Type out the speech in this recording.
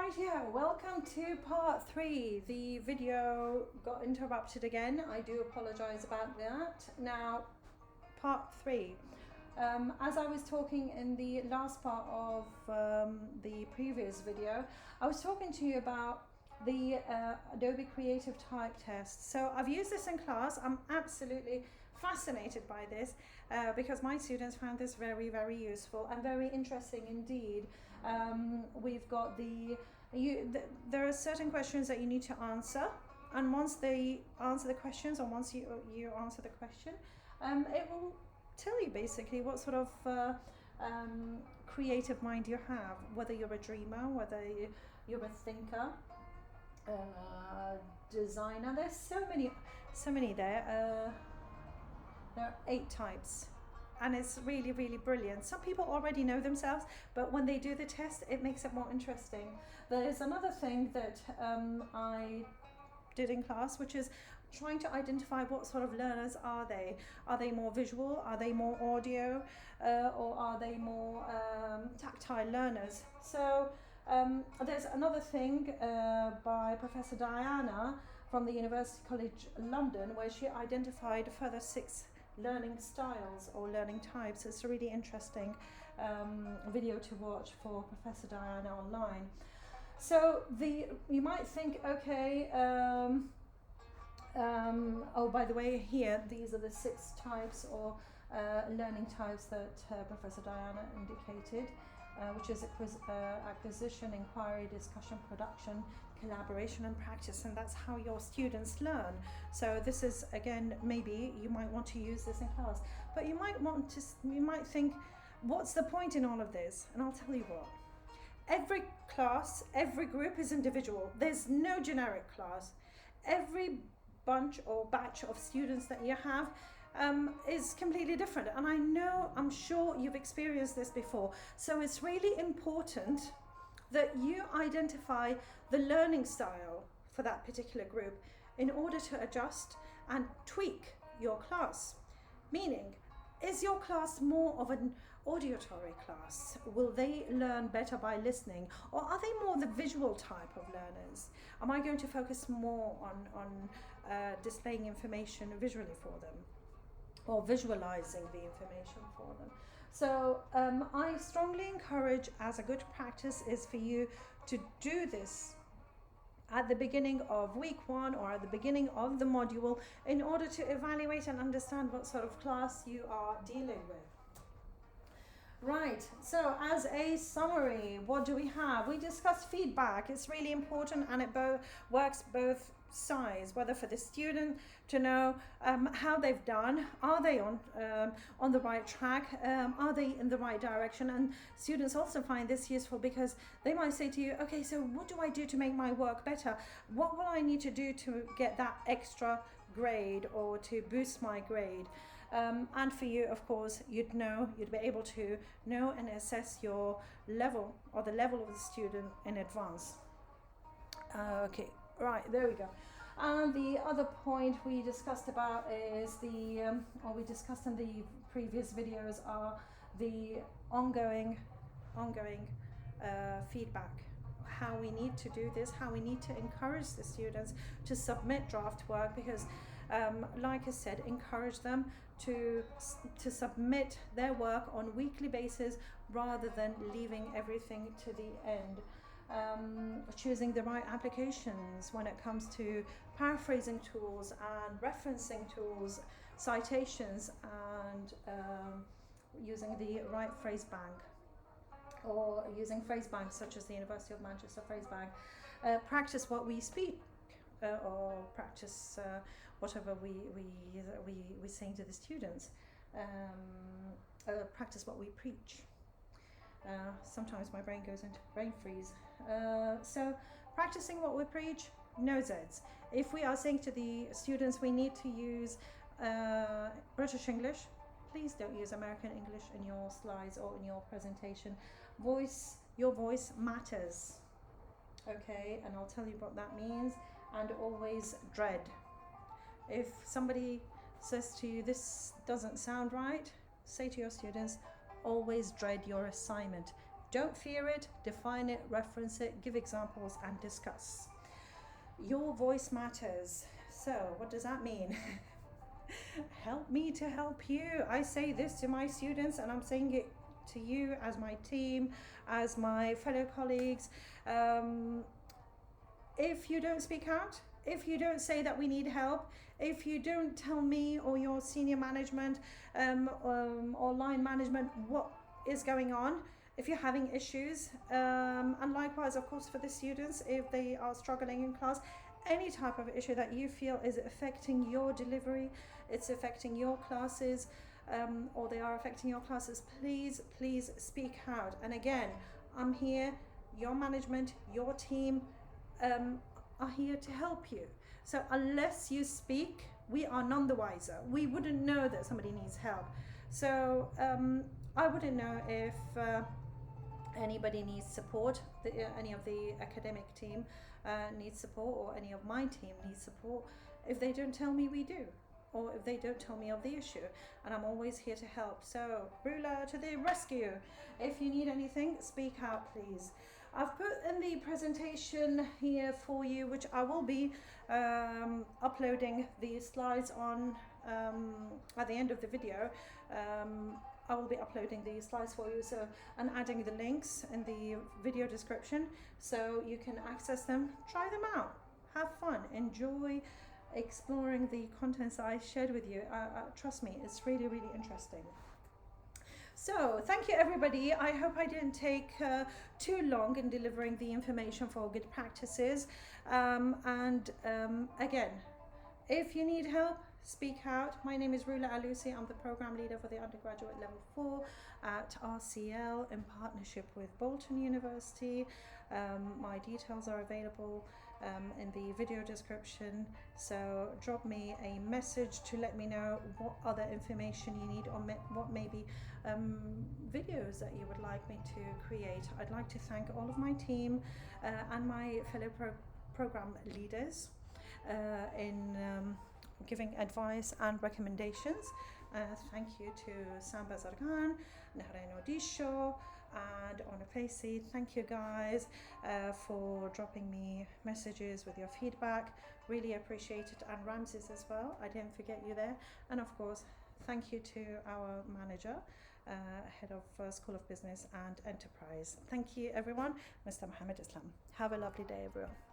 Right, yeah, welcome to part 3. The video got interrupted again. I do apologize about that. Now, part 3. As I was talking in the last part of the previous video, I was talking to you about the Adobe Creative Type Test. So I've used this in class. I'm absolutely fascinated by this because my students found this very, very useful and very interesting indeed. We've got there are certain questions that you need to answer, and once they answer the questions, or once you answer the question, it will tell you basically what sort of creative mind you have, whether you're a dreamer, whether you're a thinker, designer. There's so many there. There are 8 types, and it's really, really brilliant. Some people already know themselves, but when they do the test, it makes it more interesting. There's another thing that I did in class, which is trying to identify what sort of learners are they. Are they more visual? Are they more audio? Or are they more tactile learners? So there's another thing by Professor Diana from the University College London, where she identified a further 6 learning styles or learning types. It's a really interesting video to watch for Professor Diana online. So you might think, okay, oh, by the way, here these are the 6 types or learning types that Professor Diana indicated, which is acquisition, inquiry, discussion, production, collaboration and practice, and that's how your students learn. So this is, again, maybe you might want to use this in class, but you might think, what's the point in all of this? And I'll tell you what. Every class, every group is individual. There's no generic class. Every bunch or batch of students that you have is completely different, and I'm sure you've experienced this before. So it's really important that you identify the learning style for that particular group in order to adjust and tweak your class. Meaning, is your class more of an auditory class? Will they learn better by listening, or are they more the visual type of learners? Am I going to focus more on displaying information visually for them, or visualizing the information for them? So I strongly encourage, as a good practice, is for you to do this at the beginning of week 1 or at the beginning of the module, in order to evaluate and understand what sort of class you are dealing with. Right, so as a summary, what do we have? We discussed feedback. It's really important, and it works both sides, whether for the student to know how they've done, are they on the right track, are they in the right direction. And students also find this useful because they might say to you, okay, so what do I do to make my work better? What will I need to do to get that extra grade or to boost my grade? And for you, of course, you'd be able to know and assess your level, or the level of the student, in advance. Okay, right, there we go. And the other point we discussed about is or we discussed in the previous videos, are the ongoing feedback. How we need to do this, how we need to encourage the students to submit draft work, because like I said, encourage them to submit their work on a weekly basis rather than leaving everything to the end. Choosing the right applications when it comes to paraphrasing tools and referencing tools, citations, and using the right phrase bank, or using phrase banks such as the University of Manchester phrase bank. Practice what we speak, or practice whatever we're saying to the students. Practice what we preach. Sometimes my brain goes into brain freeze. So practicing what we preach, no Zs. If we are saying to the students we need to use British English, please don't use American English in your slides or in your presentation. Your voice matters. Okay, and I'll tell you what that means. And always dread. If somebody says to you, this doesn't sound right, say to your students, always dread your assignment. Don't fear it, define it, reference it, give examples, and discuss. Your voice matters. So, what does that mean? Help me to help you. I say this to my students, and I'm saying it to you as my team, as my fellow colleagues. If you don't speak out, if you don't say that we need help, if you don't tell me or your senior management or line management what is going on, if you're having issues, and likewise, of course, for the students, if they are struggling in class, any type of issue that you feel is affecting your delivery, it's affecting your classes, or they are affecting your classes, please speak out. And again, I'm here, your management, your team are here to help you. So unless you speak, we are none the wiser. We wouldn't know that somebody needs help. So I wouldn't know if anybody needs support, any of the academic team needs support, or any of my team needs support, if they don't tell me we do, or if they don't tell me of the issue. And I'm always here to help. So Rula to the rescue. If you need anything, speak out, please. I've put in the presentation here for you, which I will be uploading the slides on at the end of the video. I will be uploading the slides for you, so, and adding the links in the video description so you can access them, try them out, have fun, enjoy exploring the contents I shared with you. Trust me, it's really, really interesting. So thank you, everybody. I hope I didn't take too long in delivering the information for good practices. Again, if you need help, speak out. My name is Rula Alousi. I'm the program leader for the undergraduate level 4 at RCL in partnership with Bolton University. My details are available in the video description, so drop me a message to let me know what other information you need, or what maybe videos that you would like me to create. I'd like to thank all of my team and my fellow program leaders in giving advice and recommendations. Thank you to Samba Zargan, Nahrain Odisho, and Ona Facey. Thank you guys for dropping me messages with your feedback. Really appreciate it. And Ramses as well, I didn't forget you there. And of course, thank you to our manager, head of School of Business and Enterprise. Thank you, everyone. Mr. Mohammed Islam. Have a lovely day, everyone.